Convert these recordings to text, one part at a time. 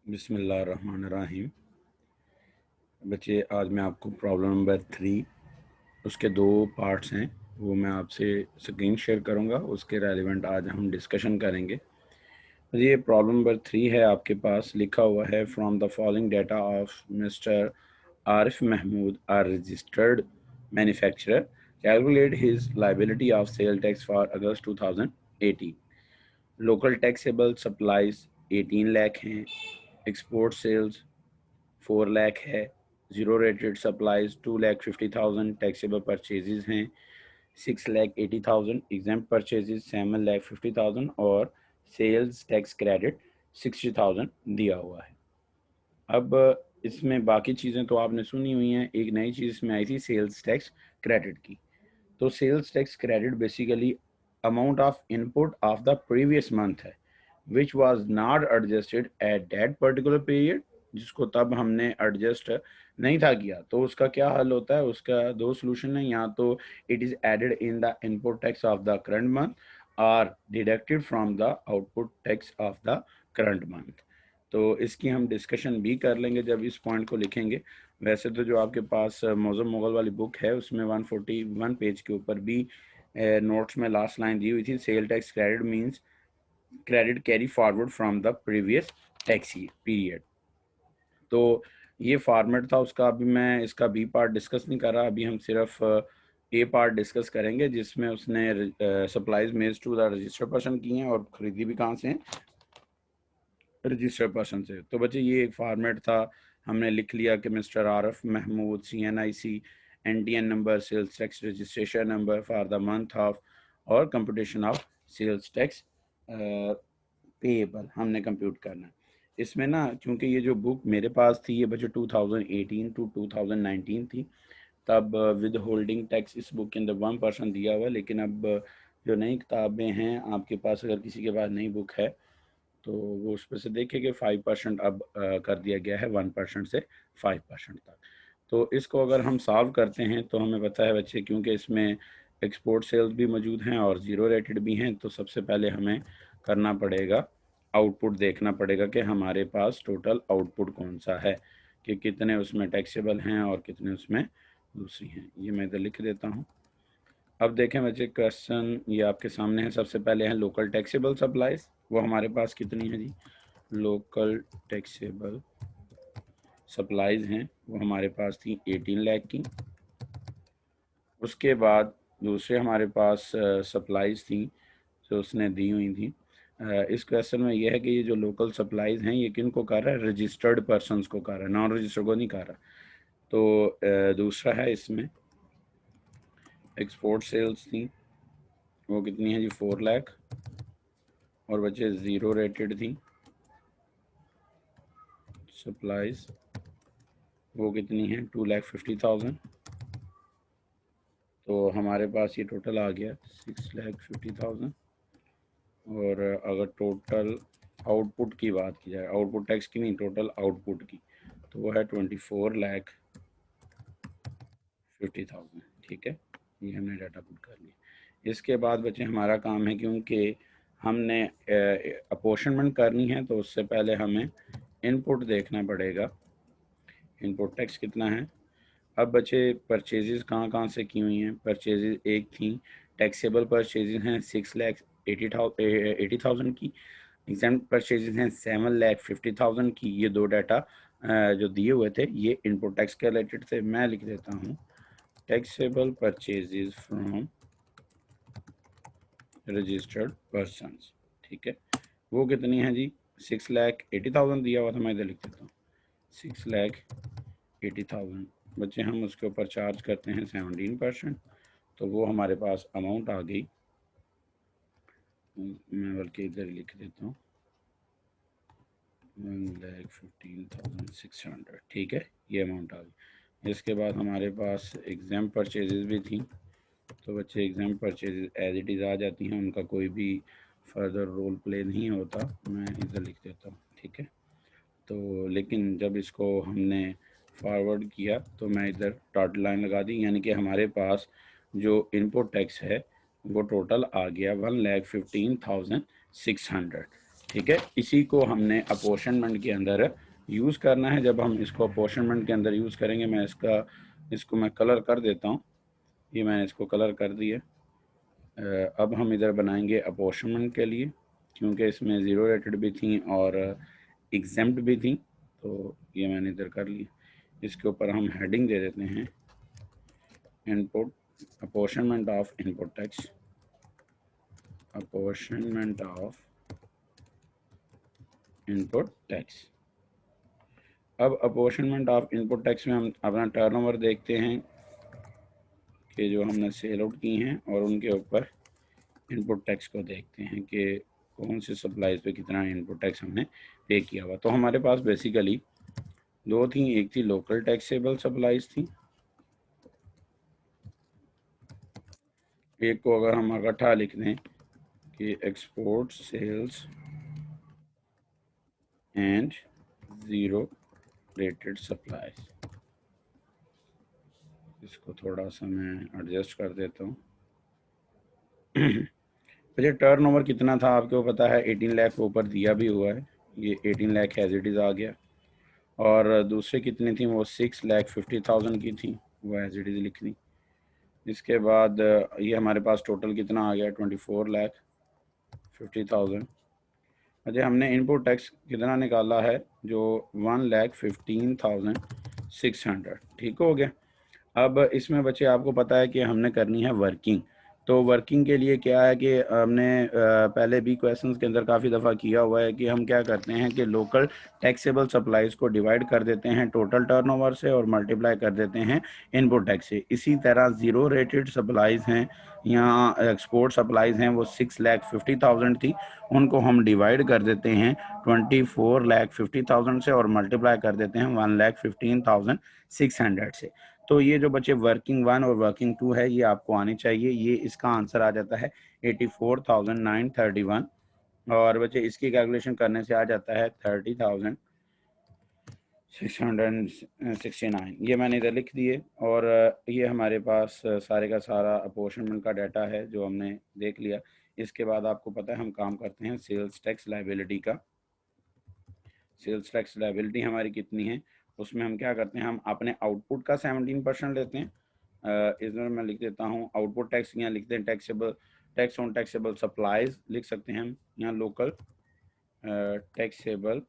बिस्मिल्लाहिर्रहमानिर्रहीम। बच्चे, आज मैं आपको प्रॉब्लम नंबर 3 उसके 2 पार्ट्स हैं, वो मैं आपसे स्क्रीन शेयर करूंगा। उसके रेलिवेंट आज हम डिस्कशन करेंगे। ये प्रॉब्लम नंबर 3 है, आपके पास लिखा हुआ है from the following data of mister Arif Mahmood are registered manufacturer calculate his liability of sale tax for August 2018। Local taxable supplies 18 lakh हैं, एक्सपोर्ट सेल्स 4 लाख है, zero rated supplies 2,50,000, taxable purchases हैं 6,80,000, एग्जाम परचेजेज 7,50,000 और sales tax credit 60,000 दिया हुआ है। अब इसमें बाकी चीज़ें तो आपने सुनी हुई हैं, एक नई चीज़ इसमें आई थी सेल्स टैक्स क्रेडिट की। तो sales tax credit basically amount of input of the previous month है which was not adjusted at that particular period, जिसको तब हमने एडजस्ट नहीं था किया। तो उसका क्या हल होता है? उसका दो सोल्यूशन है। यहाँ तो it is added in the input tax of the current month और deducted from the output tax of the current month. तो इसकी हम डिस्कशन भी कर लेंगे जब इस पॉइंट को लिखेंगे। वैसे तो जो आपके पास मौज़म मुग़ल वाली बुक है उसमें 141 पेज के ऊपर भी नोट्स में लास्ट लाइन दी हुई थी, sale tax credit means credit carry forward from the previous tax period. तो ये फॉर्मेट था उसका। अभी मैं इसका बी पार्ट डिस्कस नहीं कर रहा, अभी हम सिर्फ ए पार्ट डिस्कस करेंगे जिसमें उसने सप्लाईज मेज टू द रजिस्टर्ड पर्सन की हैं और खरीदी भी कहाँ से हैं? रजिस्टर्ड पर्सन से। तो बच्चे ये एक फॉर्मेट था, हमने लिख लिया कि mister Araf Mahmood CNIC NTN number sales tax registration number for the month of और computation of sales tax payable हमने कंप्यूट करना है। इसमें ना, क्योंकि ये जो बुक मेरे पास थी ये बच्चे 2018 टू 2019 थी, तब विद होल्डिंग टैक्स इस बुक के अंदर 1% दिया हुआ है। लेकिन अब जो नई किताबें हैं आपके पास, अगर किसी के पास नई बुक है तो वो उस पर से देखे कि 5% अब कर दिया गया है 1% से 5% तक। तो इसको अगर हम सॉल्व करते हैं तो हमें पता है बच्चे, क्योंकि इसमें एक्सपोर्ट सेल्स भी मौजूद हैं और ज़ीरो रेटेड भी हैं, तो सबसे पहले हमें करना पड़ेगा आउटपुट देखना पड़ेगा कि हमारे पास टोटल आउटपुट कौन सा है, कि कितने उसमें टैक्सेबल हैं और कितने उसमें दूसरी हैं। ये मैं इधर लिख देता हूँ। अब देखें बच्चे, क्वेश्चन ये आपके सामने है। सबसे पहले है लोकल टैक्सेबल सप्लाईज, वो हमारे पास कितनी है जी? लोकल टैक्सेबल सप्लाईज हैं वो हमारे पास थी 18 लाख की। उसके बाद दूसरे हमारे पास सप्लाईज थी जो उसने दी हुई थी। इस क्वेश्चन में यह है कि ये जो लोकल सप्लाईज हैं ये किन को कर रहा है? रजिस्टर्ड पर्सनस को कर रहा है, नॉन रजिस्टर्ड को नहीं कर रहा। तो दूसरा है इसमें एक्सपोर्ट सेल्स थी, वो कितनी है जी? 4 लाख। और बच्चे ज़ीरो रेटेड थी सप्लाईज, वो कितनी है? 2,50,000। तो हमारे पास ये टोटल आ गया 6,50,000। और अगर टोटल आउटपुट की बात की जाए, आउटपुट टैक्स की नहीं, टोटल आउटपुट की, तो वो है 24,50,000। ठीक है, ये हमने डाटा पुट कर लिया। इसके बाद बच्चे हमारा काम है, क्योंकि हमने अपोर्शनमेंट करनी है तो उससे पहले हमें इनपुट देखना पड़ेगा। इनपुट टैक्स कितना है? अब बच्चे परचेजेस कहाँ कहाँ से की हुई हैं? परचेजेस एक थी, टैक्सेबल परचेजेस हैं 6,80,000 की, एग्जाम परचेजेस हैं 7,50,000 की। ये दो डाटा जो दिए हुए थे ये इनपुट टैक्स के रिलेटेड थे। मैं लिख देता हूँ taxable purchases from registered persons. ठीक है, वो कितनी है जी? 6,80,000 दिया हुआ था, मैं इधर लिख देता हूँ 6,80,000। बच्चे हम उसके ऊपर चार्ज करते हैं 17%, तो वो हमारे पास अमाउंट आ गई। मैं बल्कि इधर लिख देता हूँ 1,15,600। ठीक है, ये अमाउंट आ गई। इसके बाद हमारे पास एग्जाम परचेजेस भी थी, तो बच्चे exam purchases as it is आ जाती हैं, उनका कोई भी फर्दर रोल प्ले नहीं होता। मैं इधर लिख देता हूँ। ठीक है, तो लेकिन जब इसको हमने फॉरवर्ड किया तो मैं इधर डॉट लाइन लगा दी, यानी कि हमारे पास जो इनपुट टैक्स है वो टोटल आ गया 1,15,600। ठीक है, इसी को हमने अपॉर्शनमेंट के अंदर यूज़ करना है। जब हम इसको अपॉर्शनमेंट के अंदर यूज़ करेंगे, मैं इसको मैं कलर कर देता हूँ। ये मैंने इसको कलर कर दिया। अब हम इधर बनाएंगे अपॉर्शनमेंट के लिए, क्योंकि इसमें ज़ीरो रेटेड भी थी और एग्जेम्प्ट भी थी, तो ये मैंने इधर कर लिया। इसके ऊपर हम हेडिंग दे देते हैं input, apportionment of input tax, apportionment of input tax. अब अपॉर्शनमेंट ऑफ इनपुट टैक्स में हम अपना टर्नओवर देखते हैं कि जो हमने सेल आउट की हैं, और उनके ऊपर इनपुट टैक्स को देखते हैं कि कौन से सप्लाईज पे कितना इनपुट टैक्स हमने पे किया हुआ। तो हमारे पास बेसिकली दो थी, एक थी लोकल टैक्सेबल सप्लाईज थी, एक को अगर हम इकट्ठा लिख दें कि export sales and zero rated supplies. इसको थोड़ा सा मैं एडजस्ट कर देता हूँ। मुझे टर्न ओवर कितना था आपको पता है, 18 लाख के ऊपर दिया भी हुआ है, ये 18 लाख एज इट इज़ आ गया। और दूसरे कितनी थी, वो 6,50,000 की थी, वो एज इट इज़ लिख दी। इसके बाद ये हमारे पास टोटल कितना आ गया, 24,50,000। अच्छा, हमने इनपुट टैक्स कितना निकाला है, जो 1,15,600, ठीक हो गया। अब इसमें बच्चे आपको पता है कि हमने करनी है वर्किंग। तो वर्किंग के लिए क्या है कि हमने पहले भी क्वेश्चंस के अंदर काफ़ी दफ़ा किया हुआ है कि हम क्या करते हैं कि लोकल टैक्सेबल सप्लाईज को डिवाइड कर देते हैं टोटल टर्नओवर से और मल्टीप्लाई कर देते हैं इनपुट टैक्स से। इसी तरह ज़ीरो रेटेड सप्लाईज हैं या एक्सपोर्ट सप्लाईज हैं, वो 6,50,000 थी, उनको हम डिवाइड कर देते हैं 24,50,000 से और मल्टीप्लाई कर देते हैं 1,15,600 से। तो ये जो बच्चे वर्किंग 1 और वर्किंग 2 है, ये आपको आनी चाहिए। ये इसका आंसर आ जाता है 84,931, और बच्चे इसकी कैलकुलेशन करने से आ जाता है 30,669। ये मैंने इधर लिख दिए, और ये हमारे पास सारे का सारा अपॉर्शनमेंट का डाटा है जो हमने देख लिया। इसके बाद आपको पता है हम काम करते हैं सेल्स टैक्स लायबिलिटी का। सेल्स टैक्स लायबिलिटी हमारी कितनी है, उसमें हम क्या करते हैं, हम अपने आउटपुट का 17% लेते हैं। इसमें मैं लिख देता हूँ आउटपुट टैक्स, यहाँ लिखते हैं taxable, tax on taxable supplies लिख सकते हैं हम, यहाँ लोकल टैक्सेबल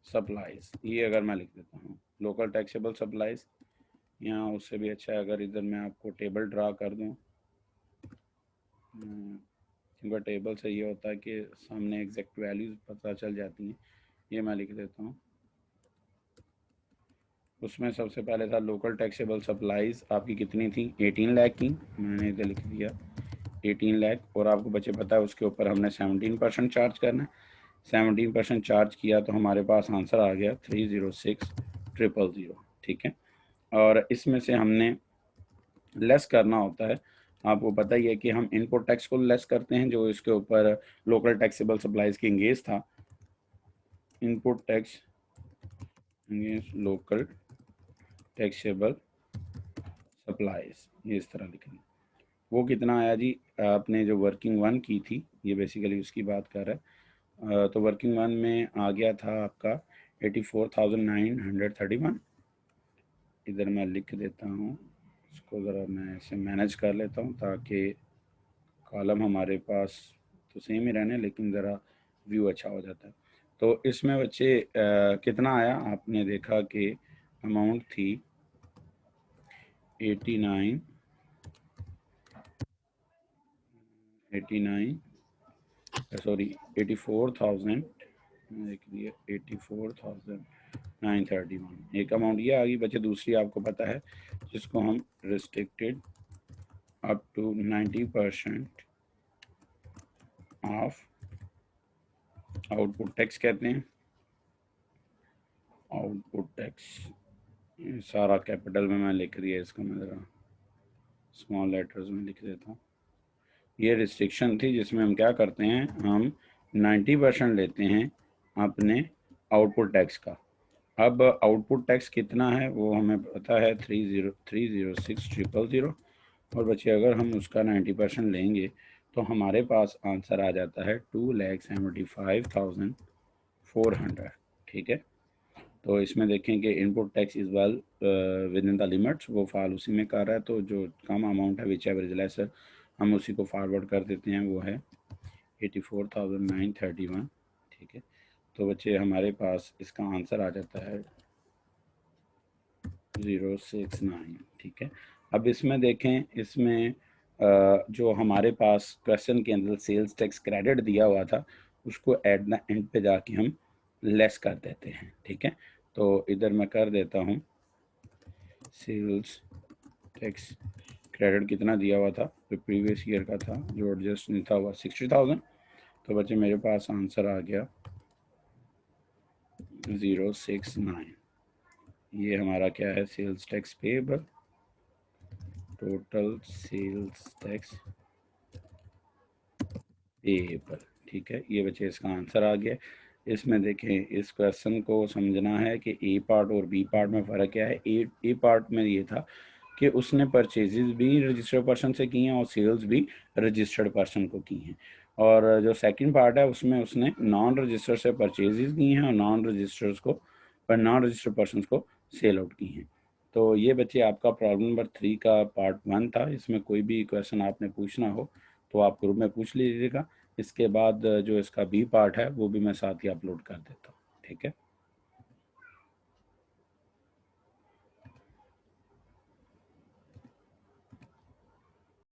सप्लाईज, ये अगर मैं लिख देता हूँ लोकल टैक्सेबल सप्लाईज, यहाँ उससे भी अच्छा है अगर इधर मैं आपको टेबल ड्रा कर दूँ, क्योंकि टेबल से ये होता है कि सामने एग्जैक्ट वैल्यूज पता चल जाती हैं। ये मैं लिख देता हूँ। उसमें सबसे पहले था लोकल टैक्सेबल सप्लाईज, आपकी कितनी थी, 18 लाख की, मैंने इधर लिख दिया 18 लाख, और आपको बच्चे पता है उसके ऊपर हमने 17% चार्ज करना है। 17% चार्ज किया तो हमारे पास आंसर आ गया 306,000, ठीक है। और इसमें से हमने लेस करना होता है, आपको पता ही है कि हम इनपुट टैक्स को लेस करते हैं जो इसके ऊपर लोकल टैक्सेबल सप्लाईज की इंगेज था। Input tax local taxable supplies, ये इस तरह लिखेंगे। वो कितना आया जी, आपने जो वर्किंग 1 की थी, ये बेसिकली उसकी बात कर रहा है, तो वर्किंग 1 में आ गया था आपका 84,931। इधर मैं लिख देता हूँ, इसको ज़रा मैं ऐसे मैनेज कर लेता हूँ ताकि कॉलम हमारे पास तो सेम ही रहने, लेकिन ज़रा व्यू अच्छा हो जाता है। तो इसमें बच्चे कितना आया, आपने देखा कि अमाउंट थी 89 सॉरी 84,000, लिख दिया 84,931, एक अमाउंट ये आ गई। बच्चे दूसरी आपको पता है जिसको हम restricted up to 90% of output tax कहते हैं। आउटपुट टैक्स सारा कैपिटल में मैं लिख दिया, इसको मैं ज़रा स्मॉल लेटर्स में लिख देता हूँ। ये रिस्ट्रिक्शन थी जिसमें हम क्या करते हैं, हम 90% लेते हैं अपने आउटपुट टैक्स का। अब आउटपुट टैक्स कितना है वो हमें पता है 30,306,000, और बच्चे अगर हम उसका 90% लेंगे तो हमारे पास आंसर आ जाता है 2,75,400। ठीक है, तो इसमें देखें कि input tax is well with in the limits, वो फाल उसी में कर रहा है, तो जो कम अमाउंट है विच एवर इज लेसर हम उसी को फॉरवर्ड कर देते हैं, वो है 84,931। ठीक है, तो बच्चे हमारे पास इसका आंसर आ जाता है 069। ठीक है, अब इसमें देखें, इसमें जो हमारे पास क्वेश्चन के अंदर सेल्स टैक्स क्रेडिट दिया हुआ था उसको एट द एंड पे जाके हम लेस कर देते हैं। ठीक है, तो इधर मैं कर देता हूँ सेल्स टैक्स क्रेडिट कितना दिया हुआ था, जो प्रीवियस ईयर का था, जो एडजस्ट नहीं था हुआ 60,000। तो बच्चे मेरे पास आंसर आ गया 069। ये हमारा क्या है, sales tax payable, total sales tax payable. ठीक है, ये बच्चे इसका आंसर आ गया। इसमें देखें, इस क्वेश्चन को समझना है कि ए पार्ट और बी पार्ट में फ़र्क क्या है। ए पार्ट में ये था कि उसने परचेजेस भी रजिस्टर्ड पर्सन से की हैं और सेल्स भी रजिस्टर्ड पर्सन को की हैं, और जो सेकंड पार्ट है उसमें उसने नॉन रजिस्टर्ड से परचेजेस की हैं और नॉन रजिस्टर्ड पर्सन को सेल आउट की हैं। तो ये बच्चे आपका प्रॉब्लम नंबर 3 का पार्ट 1 था। इसमें कोई भी क्वेश्चन आपने पूछना हो तो आप ग्रुप में पूछ लीजिएगा। इसके बाद जो इसका बी पार्ट है वो भी मैं साथ ही अपलोड कर देता हूँ। ठीक है।